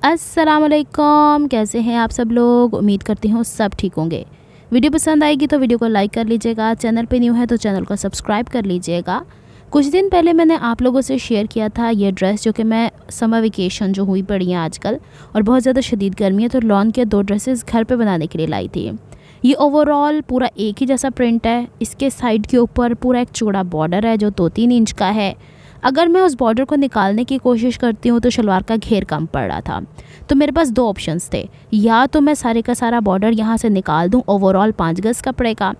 अस्सलाम वालेकुम, कैसे हैं आप सब लोग। उम्मीद करती हूँ सब ठीक होंगे। वीडियो पसंद आएगी तो वीडियो को लाइक कर लीजिएगा, चैनल पे न्यू है तो चैनल को सब्सक्राइब कर लीजिएगा। कुछ दिन पहले मैंने आप लोगों से शेयर किया था ये ड्रेस, जो कि मैं समर वेकेशन जो हुई पड़ी है आजकल और बहुत ज़्यादा शदीद गर्मी है, तो लॉन के 2 ड्रेसेस घर पे बनाने के लिए लाई थी। ये ओवरऑल पूरा एक ही जैसा प्रिंट है। इसके साइड के ऊपर पूरा एक चौड़ा बॉर्डर है जो 2-3 इंच का है। अगर मैं उस बॉर्डर को निकालने की कोशिश करती हूँ तो शलवार का घेर कम पड़ रहा था। तो मेरे पास 2 ऑप्शंस थे, या तो मैं सारे का सारा बॉर्डर यहाँ से निकाल दूँ ओवरऑल 5 गज़ कपड़े का,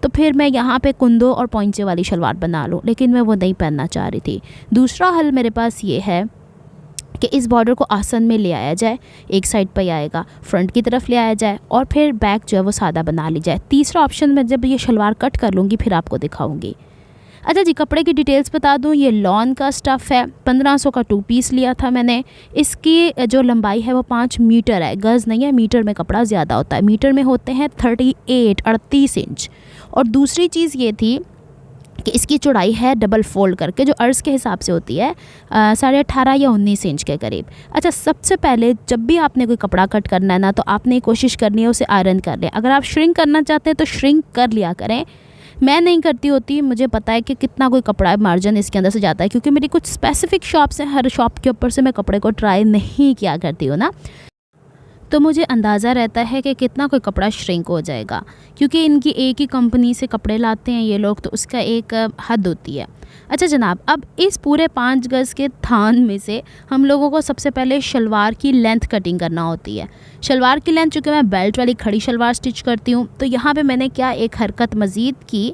तो फिर मैं यहाँ पे कुंदो और पॉइंचे वाली शलवार बना लूँ, लेकिन मैं वो नहीं पहनना चाह रही थी। दूसरा हल मेरे पास ये है कि इस बॉर्डर को आसन में ले आया जाए, एक साइड पर आएगा, फ्रंट की तरफ ले आया जाए और फिर बैक जो है वो सादा बना ली जाए। तीसरा ऑप्शन मैं जब ये शलवार कट कर लूँगी फिर आपको दिखाऊँगी। अच्छा जी, कपड़े की डिटेल्स बता दूं। ये लॉन का स्टफ़ है, 1500 का 2 पीस लिया था मैंने। इसकी जो लंबाई है वो 5 मीटर है, गज़ नहीं है। मीटर में कपड़ा ज़्यादा होता है, मीटर में होते हैं 38 इंच। और दूसरी चीज़ ये थी कि इसकी चौड़ाई है डबल फोल्ड करके, जो अर्ज़ के हिसाब से होती है 18.5 या 19 इंच के करीब। अच्छा, सबसे पहले जब भी आपने कोई कपड़ा कट करना है ना, तो आपने कोशिश करनी है उसे आयरन कर लें। अगर आप श्रिंक करना चाहते हैं तो श्रिंक कर लिया करें। मैं नहीं करती होती, मुझे पता है कि कितना कोई कपड़ा मार्जिन इसके अंदर से जाता है, क्योंकि मेरी कुछ स्पेसिफिक शॉप्स हैं, हर शॉप के ऊपर से मैं कपड़े को ट्राई नहीं किया करती हूँ ना, तो मुझे अंदाज़ा रहता है कि कितना कोई कपड़ा श्रिंक हो जाएगा, क्योंकि इनकी एक ही कंपनी से कपड़े लाते हैं ये लोग, तो उसका एक हद होती है। अच्छा जनाब, अब इस पूरे 5 गज़ के थान में से हम लोगों को सबसे पहले शलवार की लेंथ कटिंग करना होती है। शलवार की लेंथ, चूँकि मैं बेल्ट वाली खड़ी शलवार स्टिच करती हूँ, तो यहाँ पे मैंने क्या एक हरकत मज़ीद की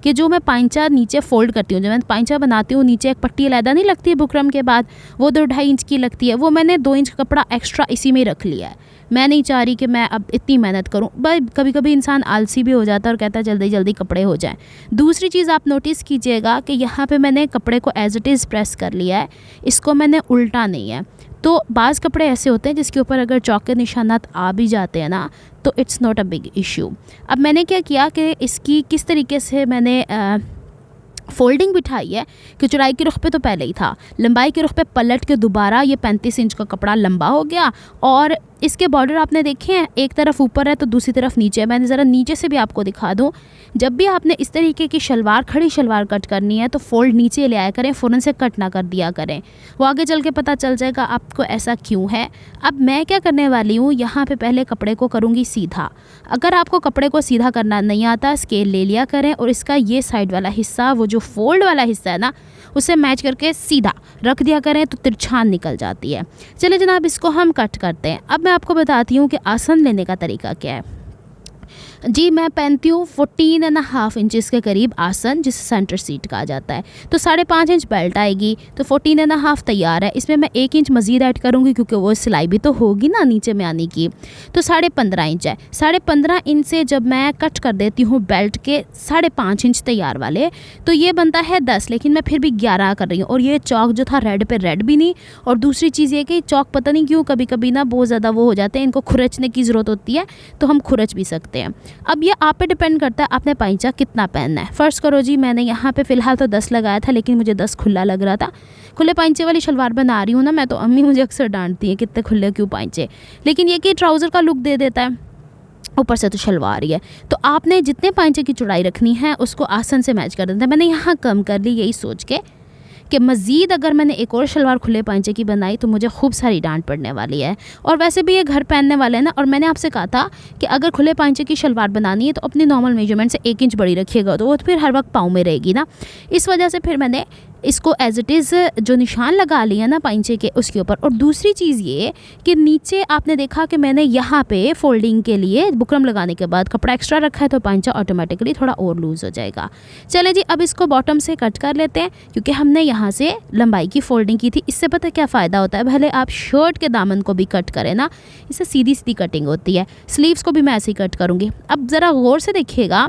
कि जो मैं पांचा नीचे फ़ोल्ड करती हूँ, जब मैं पांचा बनाती हूँ नीचे एक पट्टी अलहदा नहीं लगती है बुकरम के बाद, वो 2-2.5 इंच की लगती है, वो मैंने 2 इंच का कपड़ा एक्स्ट्रा इसी में रख लिया है। मैं नहीं चाह रही कि मैं अब इतनी मेहनत करूं। भाई कभी कभी इंसान आलसी भी हो जाता है और कहता है जल्दी जल्दी कपड़े हो जाएं। दूसरी चीज़ आप नोटिस कीजिएगा कि यहाँ पे मैंने कपड़े को एज इट इज़ प्रेस कर लिया है, इसको मैंने उल्टा नहीं है। तो बाज़ कपड़े ऐसे होते हैं जिसके ऊपर अगर चौक के निशानात आ भी जाते हैं ना, तो it's not a big issue. अब मैंने क्या किया कि इसकी किस तरीके से मैंने फोल्डिंग बिठाई है कि चौड़ाई के रुख पे तो पहले ही था, लंबाई के रुख पे पलट के दोबारा ये 35 इंच का कपड़ा लंबा हो गया। और इसके बॉर्डर आपने देखे हैं, एक तरफ ऊपर है तो दूसरी तरफ नीचे है। मैंने ज़रा नीचे से भी आपको दिखा दूँ। जब भी आपने इस तरीके की शलवार, खड़ी शलवार कट करनी है तो फोल्ड नीचे ले आया करें, फ़ौरन से कट ना कर दिया करें, वो आगे चल के पता चल जाएगा आपको ऐसा क्यों है। अब मैं क्या करने वाली हूँ, यहाँ पे पहले कपड़े को करूँगी सीधा। अगर आपको कपड़े को सीधा करना नहीं आता, स्केल ले लिया करें और इसका ये साइड वाला हिस्सा, वो जो फोल्ड वाला हिस्सा है ना, उसे मैच करके सीधा रख दिया करें तो तिरछान निकल जाती है। चलिए जनाब, इसको हम कट करते हैं। अब मैं आपको बताती हूँ कि आसन लेने का तरीका क्या है। जी, मैं पहनती हूँ 14.5 इंचज़ के करीब आसन, जिसे सेंटर सीट कहा जाता है। तो 5.5 इंच बेल्ट आएगी, तो 14.5 तैयार है। इसमें मैं 1 इंच मज़ीद ऐड करूँगी क्योंकि वो सिलाई भी तो होगी ना नीचे में आने की, तो 15.5 इंच है। 15.5 इंच से जब मैं कट कर देती हूँ बेल्ट के 5.5 इंच तैयार वाले, तो ये बनता है 10, लेकिन मैं फिर भी 11 कर रही हूँ। और ये चौक जो था रेड पे रेड भी नहीं। और दूसरी चीज़ ये कि चौक पता नहीं क्यों कभी कभी ना बहुत ज़्यादा वो हो जाते हैं, इनको खुरचने की ज़रूरत होती है, तो हम खुरच भी सकते हैं। अब ये आप पे डिपेंड करता है आपने पाइचा कितना पहनना है। फ़र्ज़ करो जी, मैंने यहाँ पे फ़िलहाल तो 10 लगाया था, लेकिन मुझे 10 खुला लग रहा था। खुले पाइचे वाली शलवार बना रही हूँ ना मैं, तो अम्मी मुझे अक्सर डांटती है कितने खुले क्यों पाइचे, लेकिन ये कि ट्राउज़र का लुक दे देता है, ऊपर से तो शलवार ही है। तो आपने जितने पाइचे की चौड़ाई रखनी है उसको आसन से मैच कर देता है। मैंने यहाँ कम कर ली, यही सोच के कि मज़ीद अगर मैंने एक और शलवार खुले पांचे की बनाई तो मुझे खूब सारी डांट पड़ने वाली है। और वैसे भी ये घर पहनने वाले हैं ना, और मैंने आपसे कहा था कि अगर खुले पांचे की शलवार बनानी है तो अपनी नॉर्मल मेजरमेंट से 1 इंच बड़ी रखिएगा, तो वो फिर हर वक्त पाँव में रहेगी ना। इस वजह से फिर मैंने इसको एज इट इज़ जो निशान लगा लिया ना पाइचे के, उसके ऊपर। और दूसरी चीज़ ये कि नीचे आपने देखा कि मैंने यहाँ पे फोल्डिंग के लिए बुकरम लगाने के बाद कपड़ा एक्स्ट्रा रखा है, तो पाइचा ऑटोमेटिकली थोड़ा और लूज़ हो जाएगा। चलें जी, अब इसको बॉटम से कट कर लेते हैं, क्योंकि हमने यहाँ से लंबाई की फोल्डिंग की थी। इससे पता क्या फ़ायदा होता है, भले आप शर्ट के दामन को भी कट करें ना, इससे सीधी सीधी कटिंग होती है। स्लीव्स को भी मैं ऐसे ही कट करूँगी। अब ज़रा गौर से देखिएगा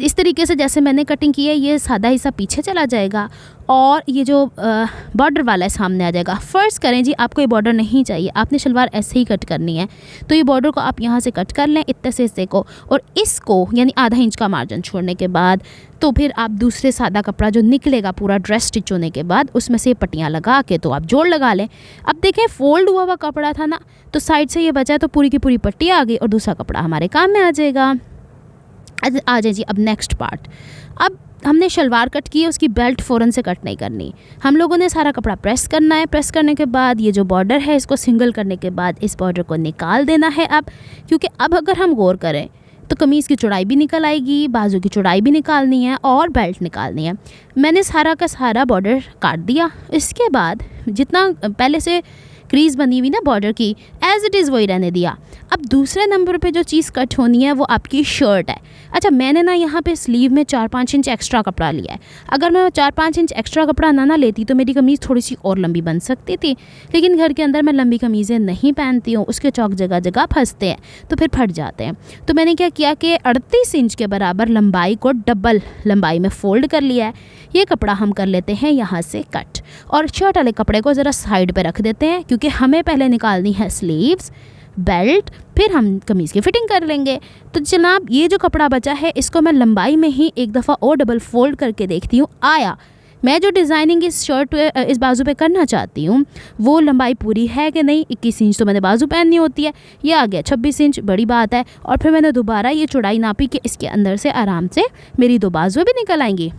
इस तरीके से जैसे मैंने कटिंग की है ये सादा हिस्सा पीछे चला जाएगा और ये जो बॉर्डर वाला है सामने आ जाएगा। फ़र्ज़ करें जी आपको ये बॉर्डर नहीं चाहिए, आपने शलवार ऐसे ही कट करनी है, तो ये बॉर्डर को आप यहाँ से कट कर लें इतने से हिस्से को, और इसको यानी आधा इंच का मार्जिन छोड़ने के बाद तो फिर आप दूसरे सादा कपड़ा जो निकलेगा पूरा ड्रेस स्टिच होने के बाद उसमें से पट्टियाँ लगा के तो आप जोड़ लगा लें। अब देखें फोल्ड हुआ हुआ कपड़ा था ना, तो साइड से ये बचा तो पूरी की पूरी पट्टी आ गई और दूसरा कपड़ा हमारे काम में आ जाएगा। आ जाए जी अब नेक्स्ट पार्ट। अब हमने शलवार कट की है, उसकी बेल्ट फ़ौरन से कट नहीं करनी, हम लोगों ने सारा कपड़ा प्रेस करना है। प्रेस करने के बाद ये जो बॉर्डर है इसको सिंगल करने के बाद इस बॉर्डर को निकाल देना है अब, क्योंकि अब अगर हम गौर करें तो कमीज़ की चौड़ाई भी निकल आएगी, बाजू की चौड़ाई भी निकालनी है और बेल्ट निकालनी है। मैंने सारा का सारा बॉर्डर काट दिया। इसके बाद जितना पहले से क्रीज़ बनी हुई ना बॉर्डर की एज़ इट इज़ वही रहने दिया। अब दूसरे नंबर पे जो चीज़ कट होनी है वो आपकी शर्ट है। अच्छा मैंने ना यहाँ पे स्लीव में 4-5 इंच एक्स्ट्रा कपड़ा लिया है। अगर मैं 4-5 इंच एक्स्ट्रा कपड़ा ना लेती तो मेरी कमीज़ थोड़ी सी और लंबी बन सकती थी, लेकिन घर के अंदर मैं लंबी कमीज़ें नहीं पहनती हूँ, उसके चौक जगह जगह फंसते हैं तो फिर फट जाते हैं। तो मैंने क्या किया कि 38 इंच के बराबर लंबाई को डबल लंबाई में फ़ोल्ड कर लिया है। ये कपड़ा हम कर लेते हैं यहाँ से कट और शर्ट वाले कपड़े को ज़रा साइड पे रख देते हैं, क्योंकि हमें पहले निकालनी है स्लीव्स, बेल्ट, फिर हम कमीज़ की फ़िटिंग कर लेंगे। तो जनाब ये जो कपड़ा बचा है इसको मैं लंबाई में ही एक दफ़ा और डबल फोल्ड करके देखती हूँ आया मैं जो डिज़ाइनिंग इस शर्ट इस बाजू पे करना चाहती हूँ वो लंबाई पूरी है कि नहीं। 21 इंच तो मैंने बाजू पहननी होती है, ये आ गया 26 इंच, बड़ी बात है। और फिर मैंने दोबारा ये चौड़ाई नापी कि इसके अंदर से आराम से मेरी 2 बाजुएं भी निकल आएंगी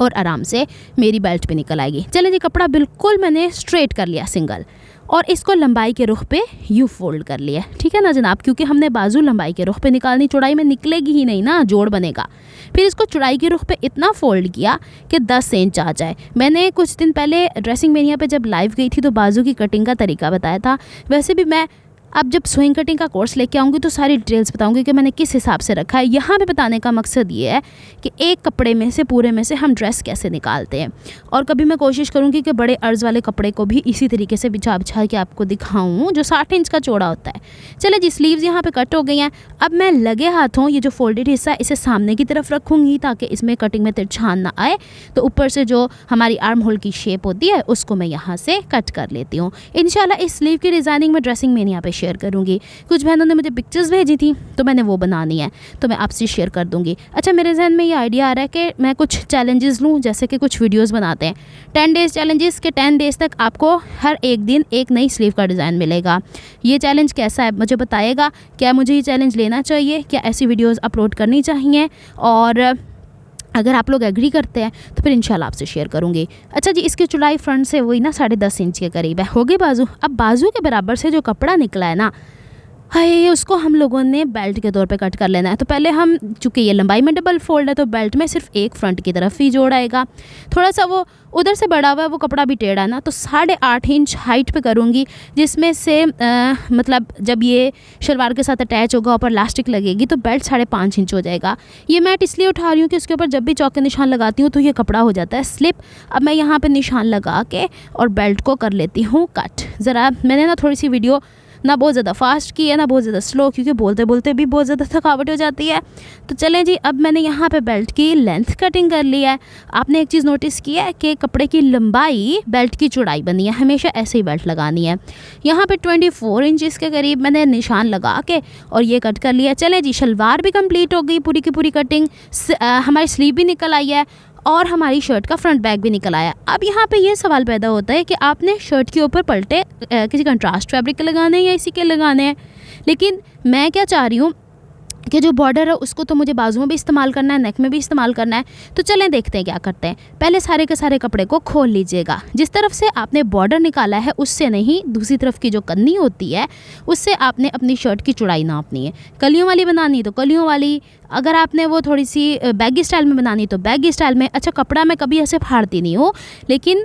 और आराम से मेरी बेल्ट भी निकल आएगी। चलें जी कपड़ा बिल्कुल मैंने स्ट्रेट कर लिया सिंगल और इसको लंबाई के रुख पे यूँ फोल्ड कर लिया, ठीक है ना जनाब, क्योंकि हमने बाजू लंबाई के रुख पे निकालनी, चौड़ाई में निकलेगी ही नहीं ना, जोड़ बनेगा। फिर इसको चौड़ाई के रुख पे इतना फोल्ड किया कि 10 इंच आ जाए। मैंने कुछ दिन पहले ड्रेसिंग मेनिया पे जब लाइव गई थी तो बाजू की कटिंग का तरीका बताया था। वैसे भी मैं अब जब स्विंग कटिंग का कोर्स लेके आऊँगी तो सारी डिटेल्स बताऊँगी कि मैंने किस हिसाब से रखा है। यहाँ पे बताने का मकसद ये है कि एक कपड़े में से पूरे में से हम ड्रेस कैसे निकालते हैं, और कभी मैं कोशिश करूँगी कि बड़े अर्ज़ वाले कपड़े को भी इसी तरीके से बिछा बिछा के आपको दिखाऊँ जो 60 इंच का चौड़ा होता है। चले जी स्लीव्स यहाँ पे कट हो गई हैं। अब मैं लगे हाथों ये जो फोल्डेड हिस्सा है इसे सामने की तरफ रखूँगी ताकि इसमें कटिंग में तिरछान ना आए। तो ऊपर से जो हमारी आर्म होल की शेप होती है उसको मैं यहाँ से कट कर लेती हूँ। इंशाल्लाह इस स्लीव की डिज़ाइनिंग में ड्रेसिंग में यहाँ पे शेयर करूँगी। कुछ बहनों ने मुझे पिक्चर्स भेजी थी तो मैंने वो बनानी है तो मैं आपसे शेयर कर दूँगी। अच्छा मेरे जहन में ये आइडिया आ रहा है कि मैं कुछ चैलेंजेस लूँ, जैसे कि कुछ वीडियोस बनाते हैं 10 डेज़ चैलेंजेस के 10 डेज़ तक आपको हर एक दिन एक नई स्लीव का डिज़ाइन मिलेगा। ये चैलेंज कैसा है मुझे बताइएगा, क्या मुझे ये चैलेंज लेना चाहिए, क्या ऐसी वीडियोज़ अपलोड करनी चाहिए, और अगर आप लोग एग्री करते हैं तो फिर इंशाल्लाह आपसे शेयर करूँगी। अच्छा जी इसकी चौड़ाई फ्रंट से वही ना 10.5 इंच के करीब है, हो गई बाजू। अब बाजू के बराबर से जो कपड़ा निकला है ना, हाय उसको हम लोगों ने बेल्ट के तौर पे कट कर लेना है। तो पहले हम चूँकि ये लंबाई में डबल फोल्ड है तो बेल्ट में सिर्फ एक फ्रंट की तरफ ही जोड़ आएगा। थोड़ा सा वो उधर से बड़ा हुआ है वो कपड़ा भी टेढ़ा ना, तो 8.5 इंच हाइट पे करूँगी, जिसमें से मतलब जब ये शलवार के साथ अटैच होगा ऊपर लास्टिक लगेगी तो बेल्ट 5.5 इंच हो जाएगा। ये मैट इसलिए उठा रही हूँ कि उसके ऊपर जब भी चौक के निशान लगाती हूँ तो ये कपड़ा हो जाता है स्लिप। अब मैं यहाँ पर निशान लगा के और बेल्ट को कर लेती हूँ कट। ज़रा मैंने ना थोड़ी सी वीडियो ना बहुत ज़्यादा फास्ट की है ना बहुत ज़्यादा स्लो, क्योंकि बोलते बोलते भी बहुत ज़्यादा थकावट हो जाती है। तो चलें जी अब मैंने यहाँ पे बेल्ट की लेंथ कटिंग कर ली है। आपने एक चीज़ नोटिस की है कि कपड़े की लंबाई बेल्ट की चौड़ाई बनी है, हमेशा ऐसे ही बेल्ट लगानी है। यहाँ पे 24 इंच के करीब मैंने निशान लगा के और ये कट कर लिया। चलें जी शलवार भी कंप्लीट हो गई, पूरी की पूरी कटिंग, हमारी स्लीव भी निकल आई है और हमारी शर्ट का फ्रंट बैक भी निकल आया। अब यहाँ पे ये सवाल पैदा होता है कि आपने शर्ट के ऊपर पलटे किसी कंट्रास्ट फैब्रिक के लगाने हैं या इसी के लगाने हैं, लेकिन मैं क्या चाह रही हूँ कि जो बॉर्डर है उसको तो मुझे बाजुओं में भी इस्तेमाल करना है, नेक में भी इस्तेमाल करना है। तो चलें देखते हैं क्या करते हैं। पहले सारे के सारे कपड़े को खोल लीजिएगा। जिस तरफ से आपने बॉर्डर निकाला है उससे नहीं, दूसरी तरफ की जो कन्नी होती है उससे आपने अपनी शर्ट की चौड़ाई नापनी है। कलियों वाली बनानी तो कलियों वाली, अगर आपने वो थोड़ी सी बैगी स्टाइल में बनानी तो बैगी स्टाइल में। अच्छा कपड़ा मैं कभी ऐसे फाड़ती नहीं हूँ, लेकिन